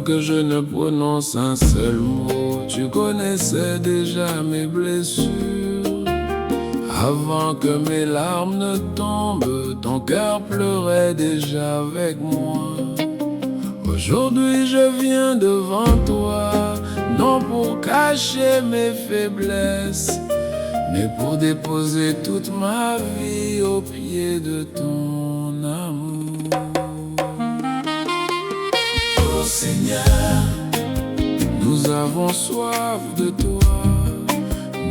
que je ne prononce un seul mot, tu connaissais déjà mes blessures. Avant que mes larmes ne tombent, ton cœur pleurait déjà avec moi. Aujourd'hui je viens devant toi, non pour cacher mes faiblesses, mais pour déposer toute ma vie au pied de ton amour. Oh Seigneur, nous avons soif de toi,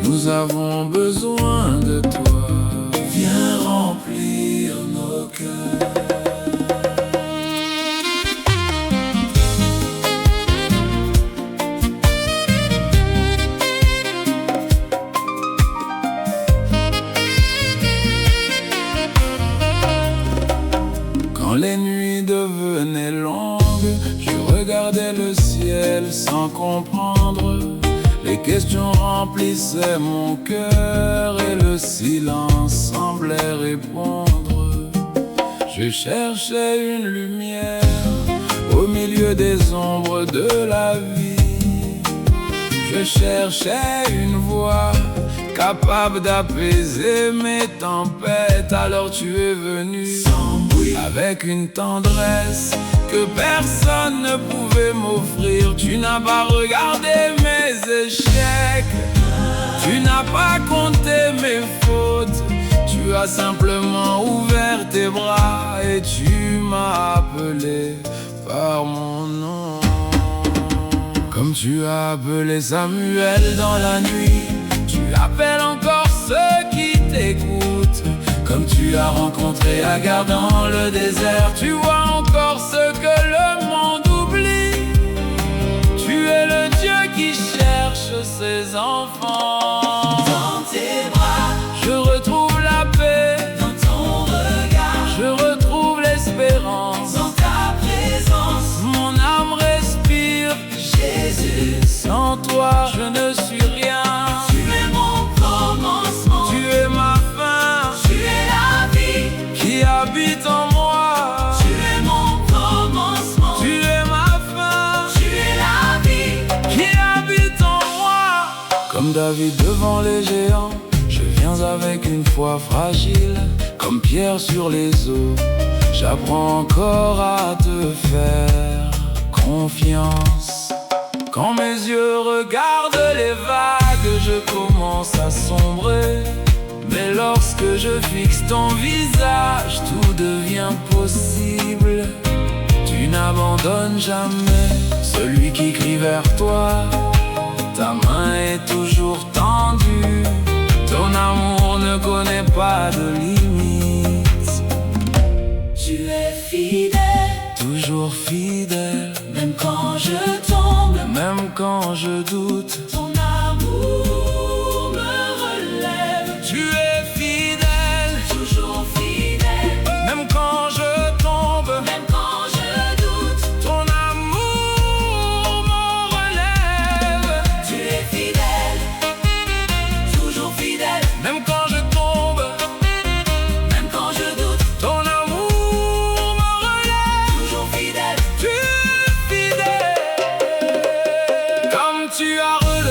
nous avons besoin de toi. Viens remplir nos cœurs. Quand les nuits devenaient longues, je regardais le ciel sans comprendre. Les questions remplissaient mon cœur et le silence semblait répondre. Je cherchais une lumière au milieu des ombres de la vie. Je cherchais une voix capable d'apaiser mes tempêtes. Alors tu es venu avec une tendresse que personne ne pouvait m'offrir. Tu n'as pas regardé mes échecs, tu n'as pas compté mes fautes. Tu as simplement ouvert tes bras et tu m'as appelé par mon nom. Comme tu as appelé Samuel dans la nuit, tu appelles encore ceux qui t'écoutent. Comme tu as rencontré Agar dans le désert, tu vois encore ce que le monde oublie. Tu es le Dieu qui cherche ses enfants. Dans tes bras, je retrouve la paix. dans ton regard, Je retrouve l'espérance. dans ta présence, Mon âme respire. Jésus. Sans toi, je ne suis rien. Tu es mon commencement, Tu es ma fin tu es la vie. qui habite en moi. Tu es mon commencement, Tu es ma fin tu es la vie. qui habite en moi. Comme David devant les géants, je viens avec une foi fragile. Comme Pierre sur les eaux, j'apprends encore à te faire confiance. Quand mes yeux regardent les vagues, je commence à sombrer. Mais lorsque je fixe ton visage, tout devient possible. Tu n'abandonnes jamais celui qui crie vers toi. Ta main est toujours tendue. Ton amour ne connaît pas de limites. Tu es fidèle, Toujours fidèle, même quand je tombe. même quand je doute. Ton amour me relève, Tu es fidèle, toujours fidèle, même quand je tombe. même quand je doute. Ton amour me relève. Tu es fidèle, toujours fidèle, Même quand je tombe, même quand je doute. ton amour me relève. Toujours fidèle, Tu es fidèle. Comme tu as relèvé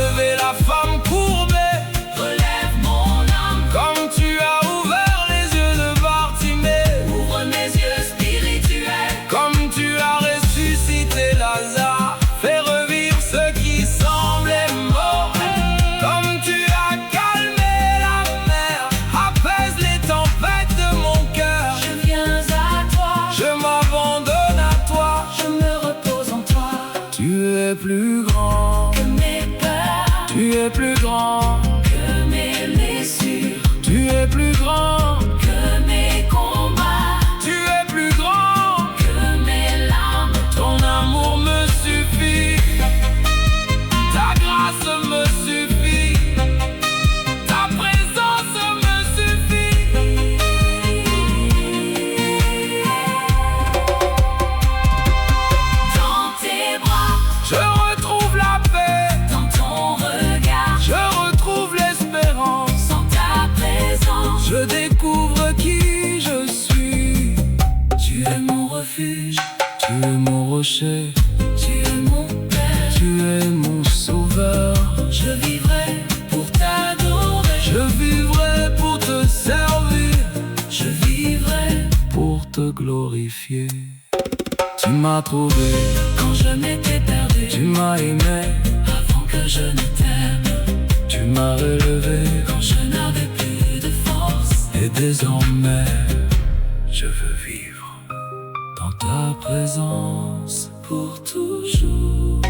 glorifié. Tu m'as trouvé quand je m'étais perdu, tu m'as aimé avant que je ne t'aime, tu m'as relevé quand je n'avais plus de force. et désormais je veux vivre dans ta présence Pour toujours.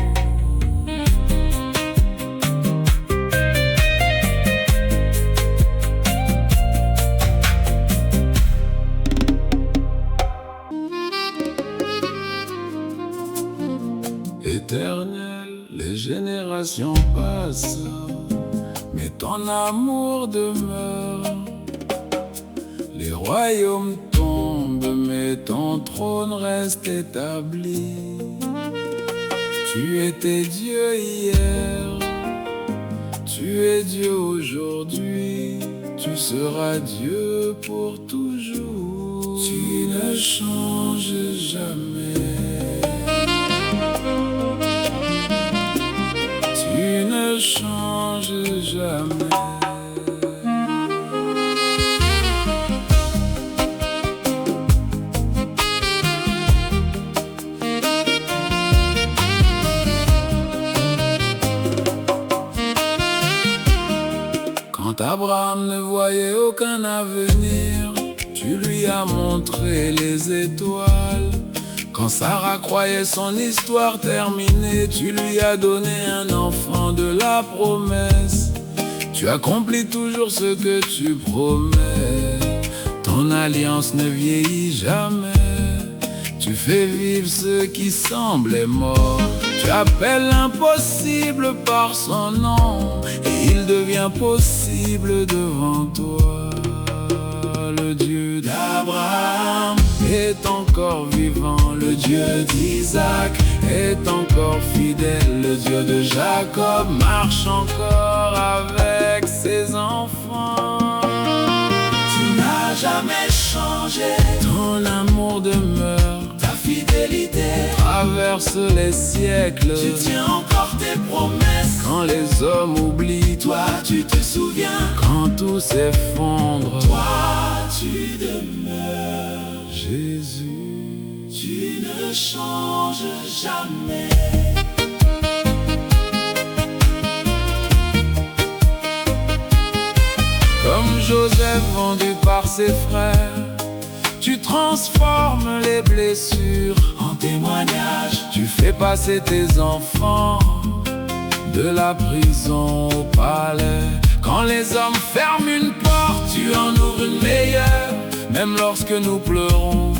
Éternel, les générations passent, mais ton amour demeure. Les royaumes tombent, mais ton trône reste établi. Tu étais Dieu hier, tu es Dieu aujourd'hui, tu seras Dieu pour toujours. Tu ne changes jamais. Tu ne changes jamais. Quand Abraham ne voyait aucun avenir, tu lui as montré les étoiles. Quand Sarah croyait son histoire terminée, tu lui as donné un enfant de la promesse. Tu accomplis toujours ce que tu promets. Ton alliance ne vieillit jamais. Tu fais vivre ce qui semblait mort. Tu appelles l'impossible par son nom, et il devient possible devant toi. Le Dieu d'Abraham est encore vivant, le Dieu d'Isaac est encore fidèle, le Dieu de Jacob marche encore avec ses enfants. Tu n'as jamais changé, Ton amour demeure, ta fidélité traverse les siècles. Tu tiens encore tes promesses. Quand les hommes oublient, Toi tu te souviens, quand tout s'effondre, toi tu demeures. Jésus, Tu ne changes jamais. comme Joseph vendu par ses frères, tu transformes les blessures En témoignage, Tu fais passer tes enfants de la prison au palais. Quand les hommes ferment une porte, tu en ouvres une meilleure. Même lorsque nous pleurons,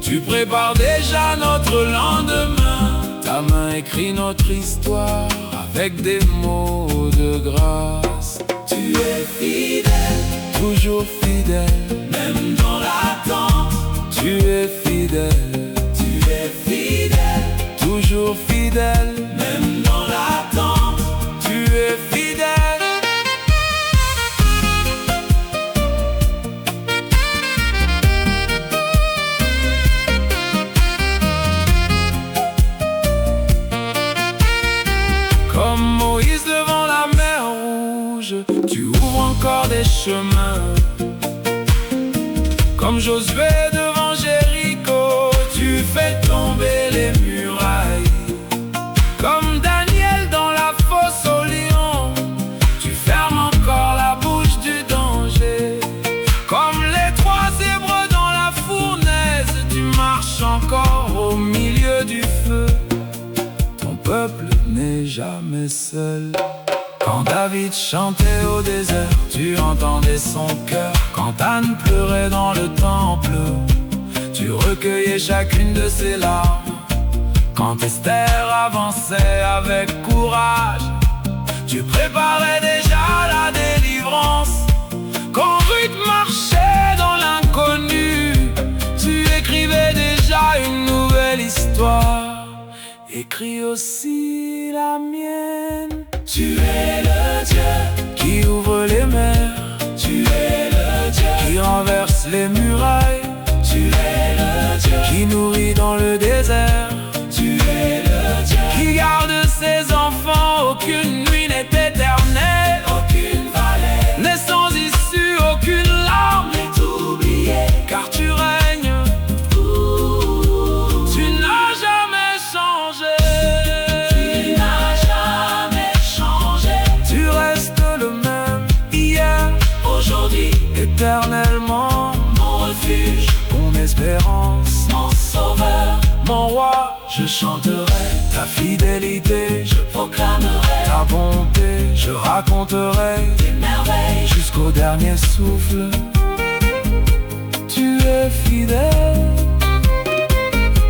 tu prépares déjà notre lendemain. Ta main écrit notre histoire avec des mots de grâce. tu es fidèle, Toujours fidèle, même dans l'attente. tu es fidèle. Tu es fidèle, Toujours fidèle, même dans l'attente. tu es fidèle. Comme Moïse devant la mer Rouge, tu ouvres encore des chemins. Comme Josué devant Jéricho, tu fais tomber les murailles. Comme Daniel dans la fosse au lion, tu fermes encore la bouche du danger. Comme les trois zèbres dans la fournaise, tu marches encore au milieu du feu. Ton peuple n'est jamais seul. Quand David chantait au désert, tu entendais son cœur. Quand Anne pleurait dans le temple, tu recueillais chacune de ses larmes. Quand Esther avançait avec courage, tu préparais déjà la délivrance. Quand Ruth marchait dans l'inconnu, tu écrivais déjà une nouvelle histoire. Écris aussi la mienne. Tu es le Dieu, Qui ouvre les mers, tu es le Dieu, qui renverse les murailles, tu es le Dieu, qui nourrit dans le désert, tu es le Dieu, qui garde ses enfants. Aucune nuit n'est éternelle, aucune vallée n'est sans issue, aucune larme n'est oubliée. car tu règnes. Pour éternellement mon refuge, mon espérance, mon sauveur. mon roi. Je chanterai Ta fidélité, je proclamerai ta bonté, je raconterai tes merveilles. jusqu'au dernier souffle. Tu es fidèle,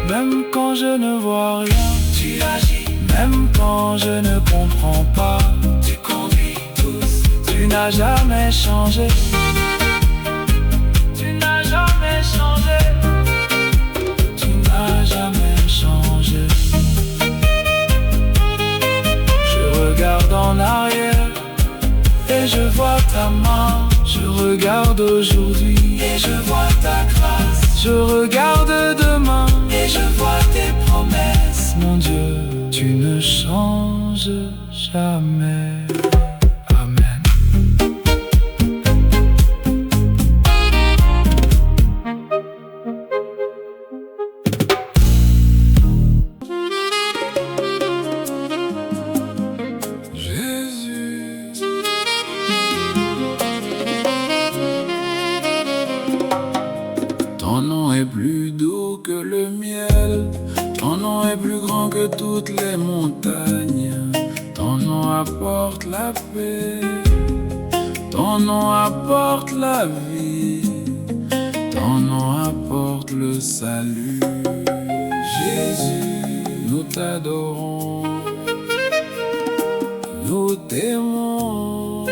même quand je ne vois rien, Tu agis, même quand je ne comprends pas. tu conduis tous. Tu n'as jamais changé. Tu n'as jamais changé. Tu n'as jamais changé. Je regarde en arrière et je vois ta main. Je regarde aujourd'hui Et je vois ta grâce, je regarde demain. et je vois tes promesses. Mon Dieu, tu ne changes jamais. Amen. Jésus, ton nom est plus doux que le miel. Ton nom est plus grand que toutes les montagnes. Ton nom apporte la paix. Ton nom apporte la vie. Ton nom apporte le salut. Jésus, nous t'adorons. Nous t'aimons.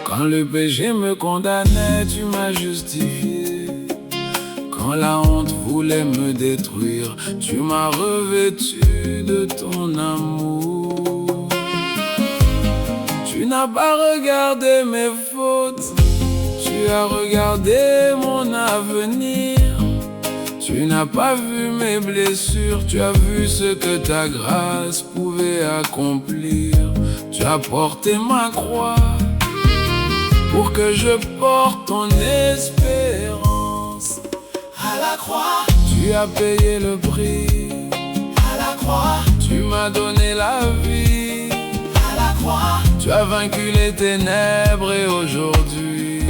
Quand le péché me condamnait, tu m'as justifié. Quand la honte voulait me détruire, tu m'as revêtu de ton amour. Tu n'as pas regardé mes fautes, tu as regardé mon avenir. Tu n'as pas vu mes blessures, tu as vu ce que ta grâce pouvait accomplir. Tu as porté ma croix pour que je porte ton espérance. À la croix, Tu as payé le prix, à la croix, tu m'as donné la vie. à la croix, Tu as vaincu les ténèbres et aujourd'hui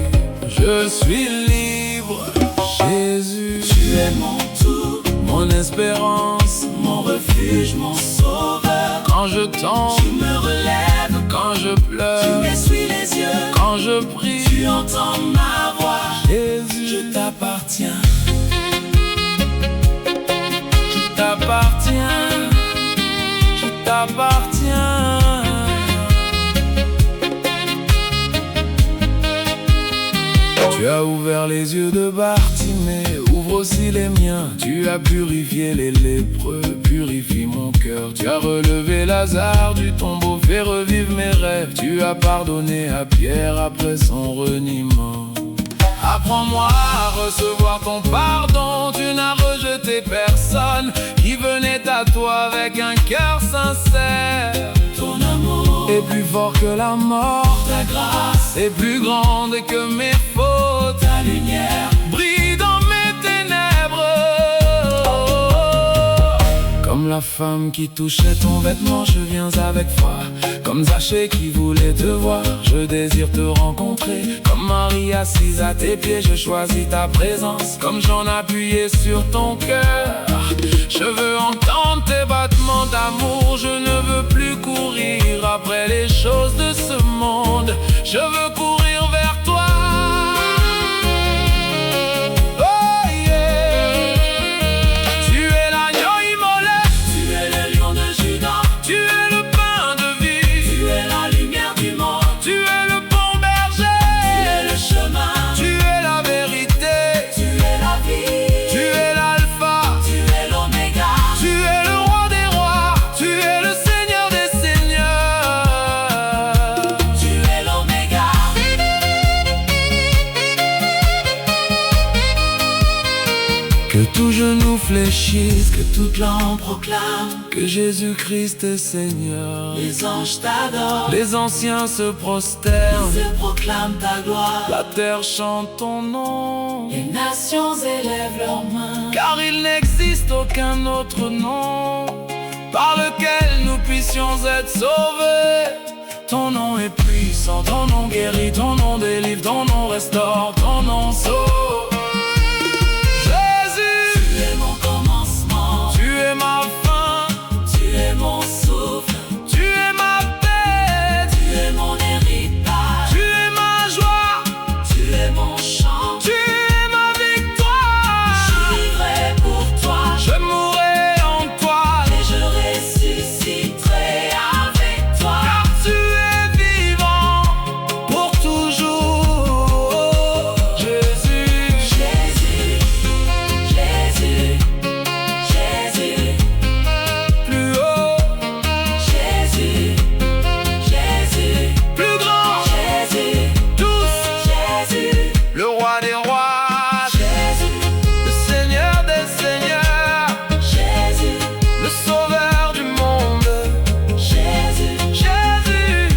je suis libre. Jésus, tu es mon tout, mon espérance. mon refuge, mon sauveur. Quand je tombe, Tu me relèves, quand je tu pleure, m'essuies les yeux, quand je prie, tu entends ma voix. Jésus, Je t'appartiens, je t'appartiens, je t'appartiens. Tu as ouvert les yeux de Bartimée, ouvre aussi les miens. Tu as purifié les lépreux, purifie mon cœur. Tu as relevé Lazare du tombeau, fait revivre mes rêves. Tu as pardonné à Pierre après son reniement. Apprends-moi à recevoir ton pardon. Tu n'as rejeté personne qui venait à toi avec un cœur sincère. ton amour, Et plus fort que la mort, ta grâce, et plus grande que mes fautes, ta lumière. brille dans mes ténèbres. Comme la femme qui touchait ton vêtement, je viens avec foi. Comme Zachée qui voulait te voir, je désire te rencontrer. Comme Marie assise à tes pieds, je choisis ta présence. Comme Jean appuyé sur ton cœur, je veux entendre tes battements d'amour. Je ne veux plus courir après les choses de ce monde. Je veux courir vers toi. Oh yeah. Tu es l'agneau immolé, Tu es le lion de Juda, tu es le pain de vie, tu es la lumière du monde, tu es le bon tu berger, es le chemin, tu es la vérité, tu es la vie, tu es l'alpha, tu es l'oméga, tu es le roi des rois, tu es le seigneur des seigneurs. tu es l'oméga. réfléchissent, que toute langue proclame que Jésus-Christ est Seigneur. les anges t'adorent, Les anciens se prosternent, ils se proclament ta gloire. la terre chante ton nom, Les nations élèvent leurs mains, car il n'existe aucun autre nom par lequel nous puissions être sauvés. Ton nom est puissant, ton nom guérit, ton nom délivre, ton nom restaure, ton nom sauve. Jésus, tu es mon commencement, tu es ma fin, tu es mon souffle, tu es ma paix, tu es mon héritage, tu es ma joie, tu es mon chant. tu es ma victoire. Je vivrai pour toi Je mourrai en toi, et je ressusciterai avec toi. car tu es vivant pour toujours. Jésus, Jésus, Jésus, Jésus, plus haut, Jésus, Jésus, plus grand, Jésus, tous, Jésus, le roi des rois, Jésus, le Seigneur des seigneurs, Jésus, le sauveur du monde. Jésus, Jésus,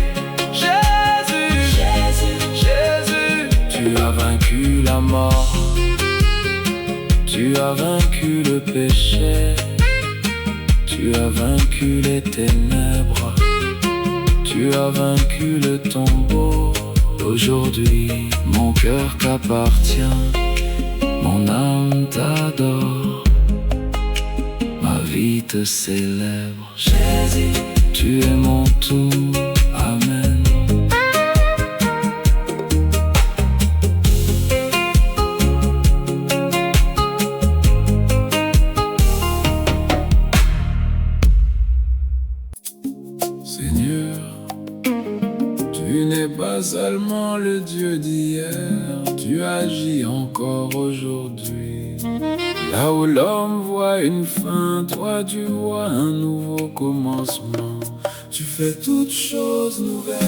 Jésus, Jésus, Jésus, tu as vaincu la mort, tu as vaincu le péché, tu as vaincu les ténèbres, tu as vaincu le tombeau. Aujourd'hui, mon cœur t'appartient, mon âme t'adore, ma vie te célèbre. Jésus, Tu es mon tout, Amen. Seigneur, tu n'es pas seulement le Dieu d'hier, tu agis encore aujourd'hui. Là où l'homme voit une fin, toi tu vois un nouveau commencement. Tu fais toutes choses nouvelles.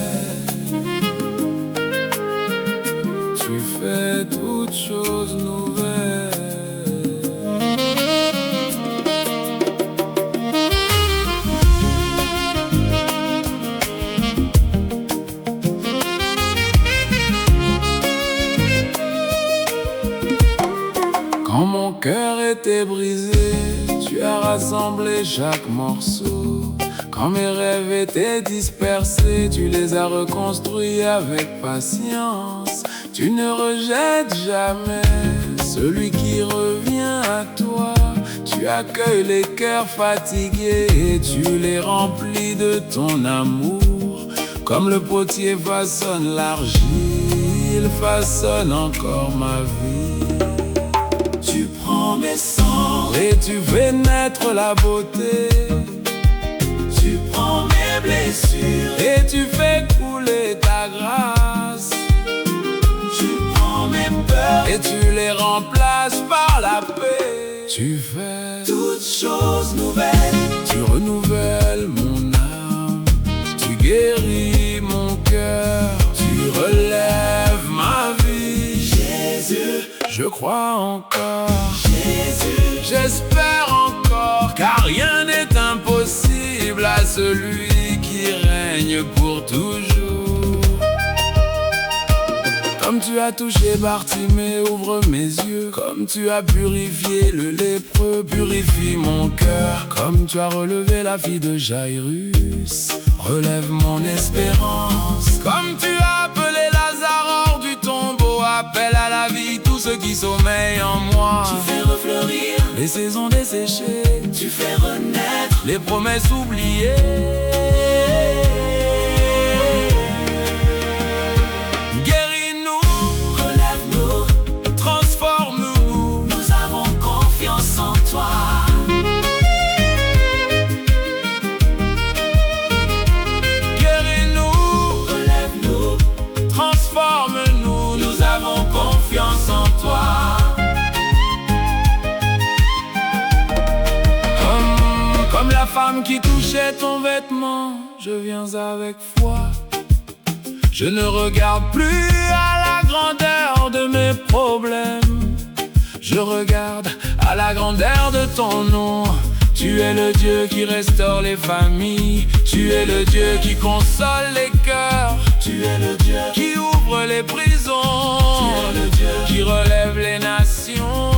Tu fais toutes choses nouvelles. Quand mon cœur était brisé, tu as rassemblé chaque morceau. Quand mes rêves étaient dispersés, tu les as reconstruits avec patience. Tu ne rejettes jamais celui qui revient à toi. Tu accueilles les cœurs fatigués et tu les remplis de ton amour. Comme le potier façonne l'argile, façonne encore ma vie. tu prends mes cendres, Et tu fais naître la beauté, tu prends mes blessures, et tu fais couler ta grâce, tu prends mes peurs, et tu les remplaces par la paix. Tu fais, toutes choses nouvelles. tu renouvelles mon âme, tu guéris mon cœur, tu relèves ma vie. Jésus, Je crois encore, Jésus, j'espère encore, car rien n'est impossible à celui qui règne pour toujours. Comme tu as touché Bartimée, ouvre mes yeux. Comme tu as purifié le lépreux, purifie mon cœur. Comme tu as relevé la fille de Jairus, relève mon espérance. Comme tu as appelé Lazare hors du tombeau, appelle à la vie tous ceux qui sommeillent en moi. tu fais refleurir, Les saisons desséchées, tu fais renaître. les promesses oubliées. Guéris-nous, Relève-nous, transforme-nous. nous avons confiance en toi. Guéris-nous, Relève-nous, transforme-nous. nous avons confiance en toi. Comme la femme qui touchait ton vêtement, je viens avec foi. Je ne regarde plus à la grandeur de mes problèmes. Je regarde à la grandeur de ton nom. Tu es le Dieu qui restaure les familles, tu es le Dieu qui console les cœurs, Tu es le Dieu qui ouvre les prisons, Tu es le Dieu qui relève les nations.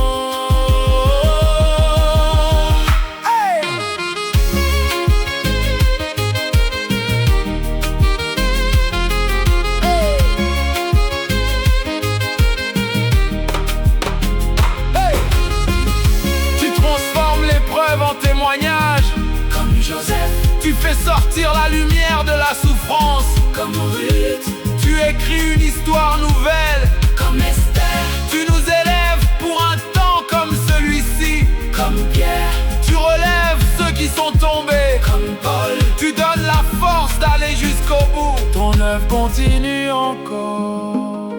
Hey! Hey! Tu transformes l'épreuve en témoignage, comme Joseph, tu fais sortir la lumière de la souffrance. comme Ruth, Tu écris une histoire nouvelle, comme Esther, tu nous élèves pour un temps comme celui-ci. comme Pierre, Tu relèves ceux qui sont tombés, comme Paul. tu donnes la force d'aller jusqu'au bout. Ton œuvre continue encore.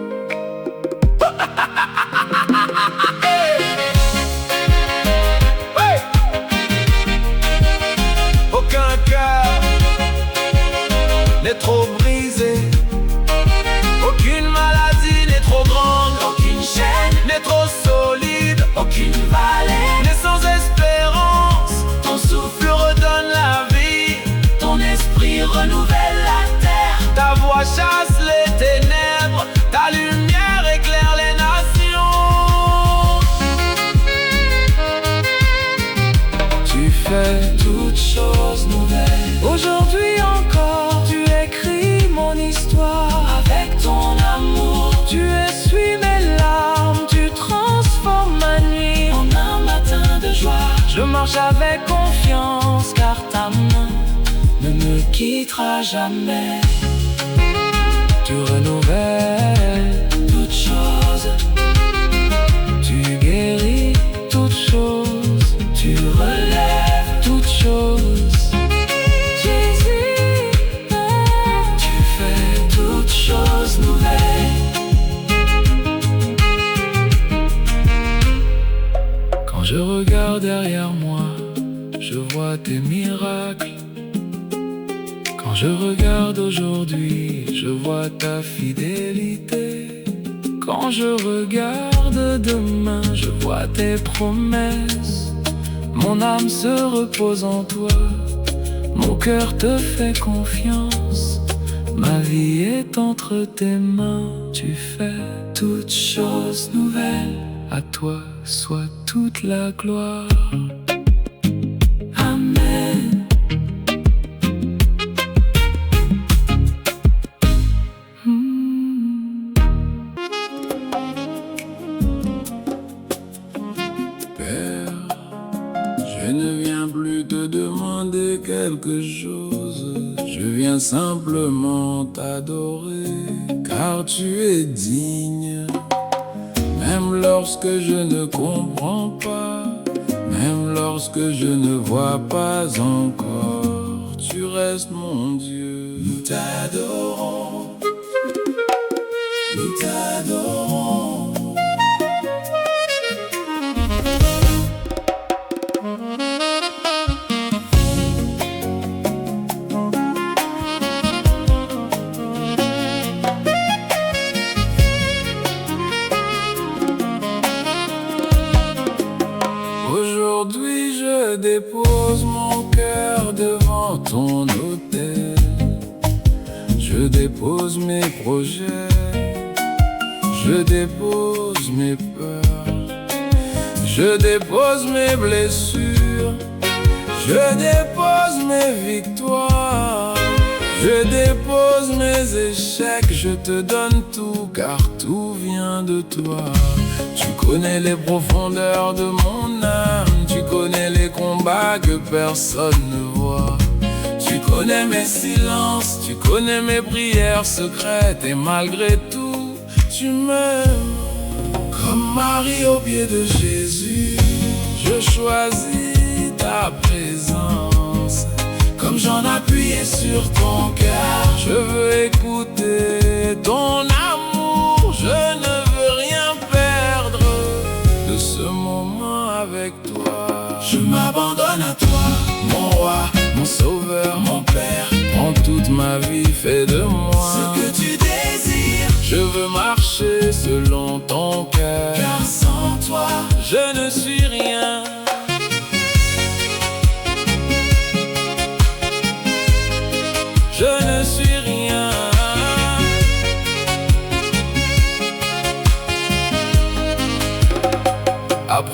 Hey! Hey! Aucun cœur n'est trop brisé, aucune maladie n'est trop grande, Aucune chaîne, n'est trop solide, aucune vallée. n'est sans espérance. Ton souffle, Tu redonnes la vie, ton esprit renouvelle la terre. ta voix chasse les ténèbres, ta lumière éclaire les nations. Tu fais Toutes choses nouvelles. aujourd'hui encore, tu écris mon histoire. Avec ton amour, Tu essuies mes larmes, tu transformes ma nuit en un matin de joie. Je marche avec confiance car ta main Ne me quittera jamais. tu renouvelles, Toutes choses, tu guéris toutes choses, tu relèves. toutes choses. Jésus, tu fais toutes choses nouvelles. Quand je regarde derrière moi, je vois tes miracles. Quand je regarde aujourd'hui, je vois ta fidélité. Quand je regarde demain, je vois tes promesses. Mon âme se repose en toi, mon cœur te fait confiance. Ma vie est entre tes mains, tu fais toutes choses nouvelles. À toi soit toute la gloire. Amen. Père, je ne viens plus te demander quelque chose, je viens simplement t'adorer, car tu es digne. Même lorsque je ne comprends pas, même lorsque je ne vois pas encore, tu restes mon Dieu. Nous t'adorons, nous t'adorons. Aujourd'hui je dépose mon cœur devant ton autel. Je dépose mes projets, je dépose mes peurs, je dépose mes blessures, je dépose mes victoires, je dépose mes échecs, je te donne tout car tout vient de toi. Tu connais les profondeurs de mon âme, tu connais les combats que personne ne voit. Tu connais mes silences, tu connais mes prières secrètes et malgré tout, tu m'aimes. Comme Marie au pied de Jésus, je choisis ta présence. Comme j'en appuyais sur ton cœur, je veux écouter ton amour. Je ne veux rien perdre de ce moment avec toi. Je m'abandonne à toi, mon roi, mon sauveur, mon père. Prends toute ma vie, fais de moi Ce que tu désires, je veux marcher selon ton cœur, car sans toi, je ne suis rien.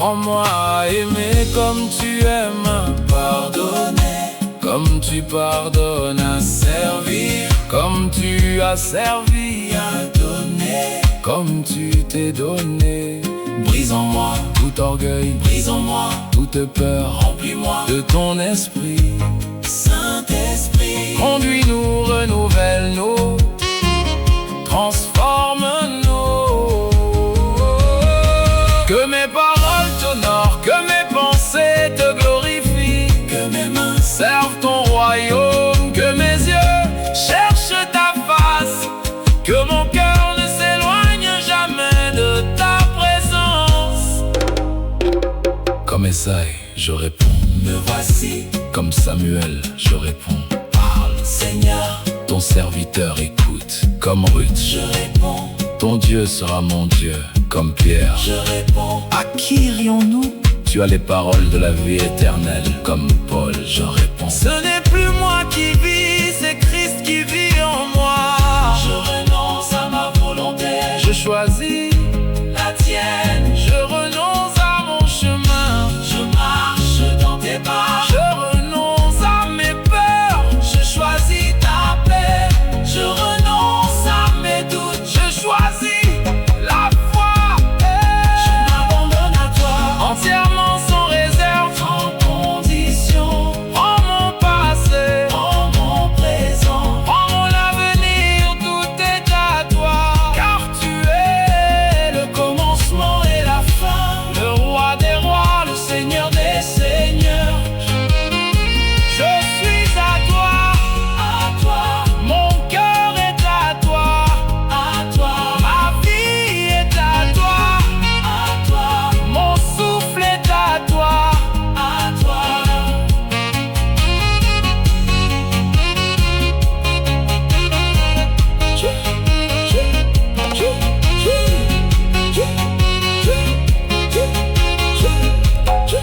Apprends-moi à aimer comme tu aimes, à pardonner comme tu pardonnes, à servir comme tu as servi, à donner comme tu t'es donné. Brise en moi Tout orgueil, brise en moi toute peur, remplis-moi de ton esprit. Saint-Esprit, Conduis-nous, renouvelle-nous, transforme-nous. Que mes paroles t'honorent, que mes pensées te glorifient, que mes mains servent ton royaume, que mes yeux cherchent ta face, que mon cœur ne s'éloigne jamais de ta présence. Comme Esaïe, je réponds, me voici. comme Samuel, je réponds, Parle, Seigneur, ton serviteur écoute. Comme Ruth, je réponds. ton Dieu sera mon Dieu. Comme Pierre, Je réponds. à qui irions-nous? Tu as les paroles de la vie éternelle. Comme Paul, je réponds, ce n'est plus moi qui vis, c'est Christ qui vit en moi. Je renonce à ma volonté, Je choisis la tienne. Je renonce à mon chemin, Je marche dans tes pas. je renonce à mes peurs, Je choisis ta paix. Je renonce à mes doutes. je choisis la foi. Je m'abandonne à toi. Entièrement sans réserve, Sans condition. prends mon passé, En mon présent. prends mon avenir, tout est à toi. Car tu es le Commencement et la fin. le roi des rois, le Seigneur des seigneurs. Je suis à toi, À toi. mon cœur est à toi, À toi. ma vie est à toi, À toi. mon souffle est à toi. À toi.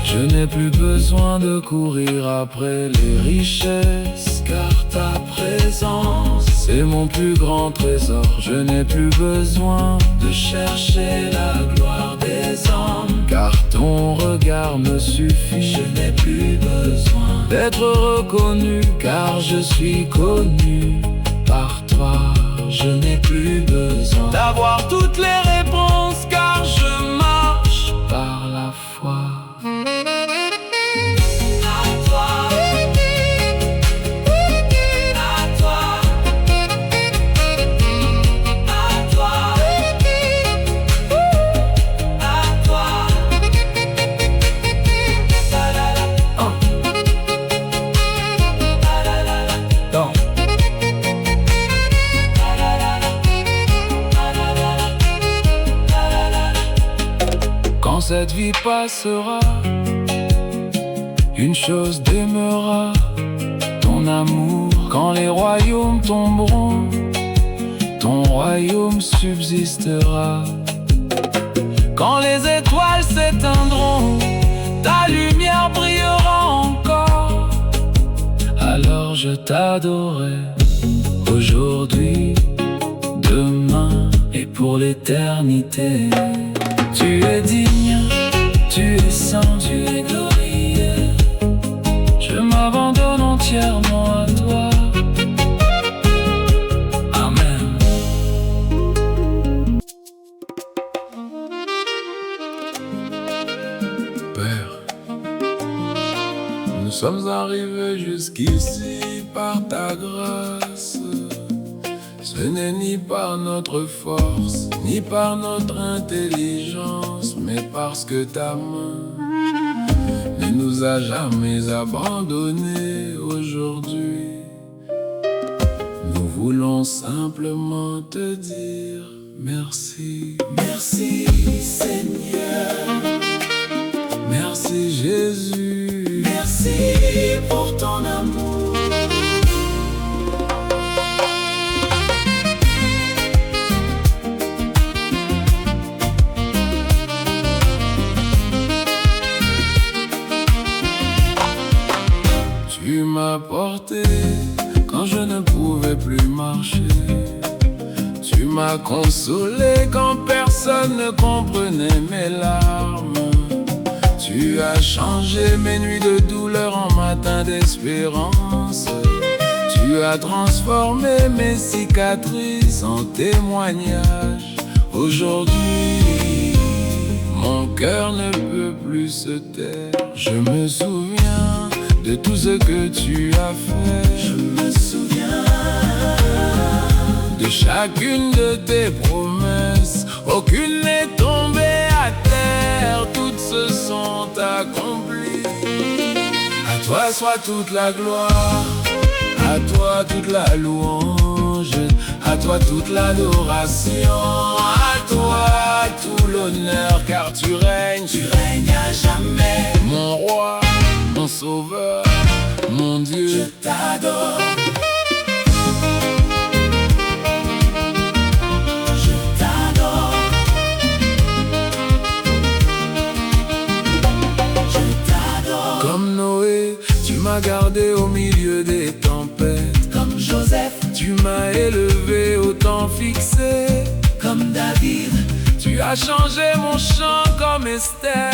Je n'ai plus besoin de courir après les richesses, Car ta présence c'est mon plus grand trésor. Je n'ai plus besoin de chercher la gloire des hommes. car ton regard me suffit. Je n'ai plus besoin D'être reconnu car je suis connu par toi. Je n'ai plus besoin D'avoir toutes les réponses car je marche par la foi. à toi. À toi. À toi. À toi. La la la. La la la la. Non. La la la la. La la la la. La la la la. Quand cette vie passera, une chose demeurera, ton amour. Quand les royaumes tomberont, ton royaume subsistera. Quand les étoiles s'éteindront, ta lumière brillera encore. Alors je t'adorerai aujourd'hui, demain et pour l'éternité. Tu es digne, tu es saint, tu es glorieux. Je m'abandonne entièrement à toi. Amen. Père, nous sommes arrivés jusqu'ici par ta grâce. Ce n'est ni par notre force, ni par notre intelligence, mais parce que ta main ne nous a jamais abandonnés aujourd'hui. Nous voulons simplement te dire merci. Merci Seigneur. Merci Jésus. Merci pour ton amour. Tu m'as porté quand je ne pouvais plus marcher. Tu m'as consolé quand personne ne comprenait mes larmes. Tu as changé mes nuits de douleur en matins d'espérance. Tu as transformé mes cicatrices en témoignages. Aujourd'hui, mon cœur ne peut plus se taire. Je me souviens de tout ce que tu as fait. Je me souviens de chacune de tes promesses. Aucune n'est tombée à terre, toutes se sont accomplies. À toi soit toute la gloire, à toi toute la louange, à toi toute l'adoration, à toi tout l'honneur, car tu règnes à jamais. mon roi, mon sauveur, mon Dieu. Je t'adore. Je t'adore. Je t'adore. Comme Noé, tu m'as gardé au milieu des tempêtes. Comme Joseph, Tu m'as élevé au temps fixé. comme David, Tu as changé mon chant comme Esther.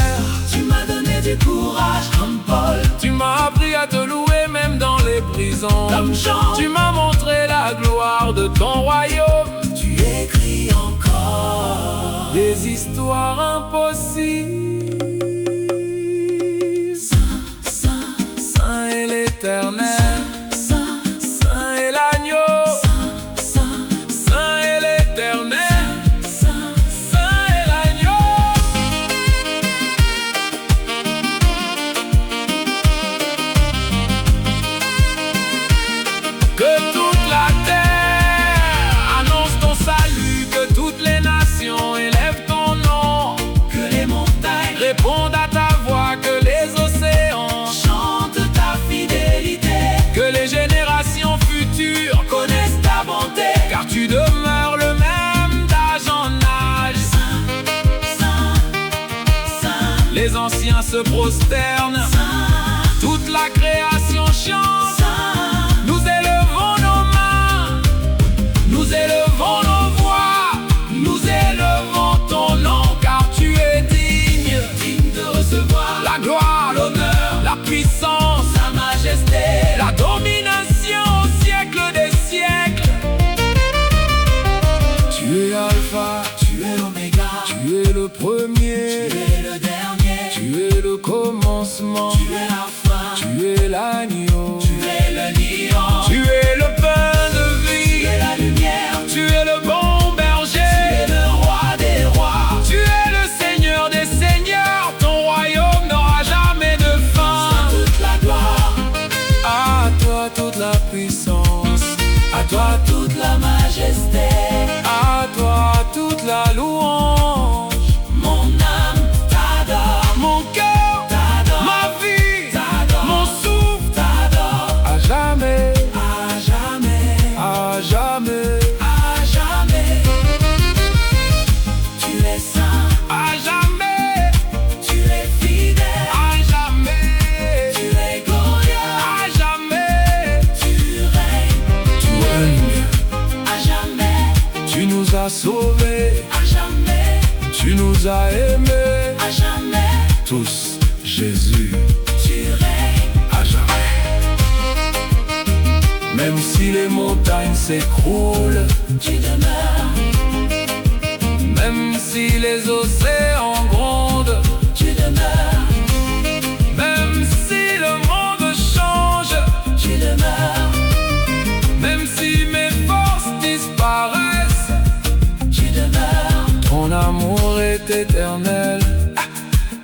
tu m'as donné du courage comme Paul, Tu m'as appris à te louer même dans les prisons. comme Jean. Tu m'as montré la gloire de ton royaume. Tu écris encore Des histoires impossibles. Saint, Saint est l'Éternel, Saint, Saint est l'agneau, Saint, Saint est l'Éternel, Saint, Saint est l'agneau. Que toute la terre annonce ton salut, que toutes les nations élèvent ton nom, que les montagnes répondent à ta voix, que les océans, chantent ta fidélité, que les générations futures connaissent ta bonté. car tu demeures le même d'âge en âge. Saint, Saint, Les anciens se prosternent, Saint, toute la création chante. Saint, Nous élevons nos mains, nous élevons nos voix, nous élevons ton nom, car tu es digne de recevoir la gloire, l'honneur, la puissance, la majesté, la domination au siècle des siècles. Tu es Alpha, tu es l'oméga, tu es le premier, tu es le dernier, tu es le commencement, tu es la fin, tu es l'agneau, tu es le lion, tu es le pain de tu vie, es la lumière, tu es le bon tu berger, es le roi des rois, tu es le Seigneur des seigneurs, ton royaume n'aura jamais de fin. toute la gloire, À toi toute la puissance, à toi toute la majesté. à toi toute la louange. Mon âme t'adore, Mon cœur, t'adore, ma vie, t'adore, mon souffle, t'adore, à jamais, à jamais, à jamais, à jamais. Tu es saint, à jamais, tu es fidèle, à jamais, tu es glorieux, à jamais. tu règnes, Tu règnes, à jamais, tu nous as sauvés, à jamais, tu nous as aimés, à jamais, tous, Jésus, tu règnes, à jamais. Même si les montagnes s'écroulent, tu demeures, même si les océans grondent, tu demeures, même si le monde change, tu demeures, même si mes forces disparaissent, tu demeures, ton amour est éternel,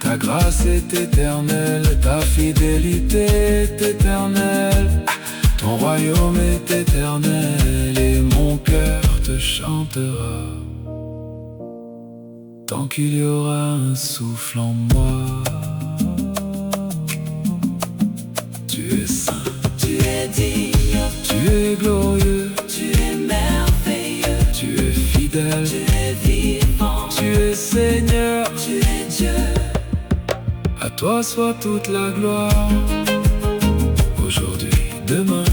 ta grâce est éternelle, ta fidélité est éternelle, ton royaume est éternel et mon cœur te chantera tant qu'il y aura un souffle en moi. Tu es saint, tu es digne, tu es glorieux, tu es merveilleux, tu es fidèle, tu es vivant, tu es Seigneur. tu es Dieu. À toi soit toute la gloire, aujourd'hui, demain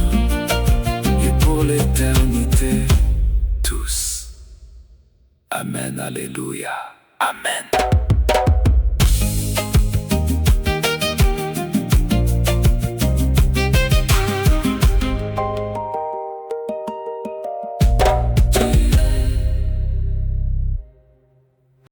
et pour l'éternité, tous. Amen, alléluia, amen.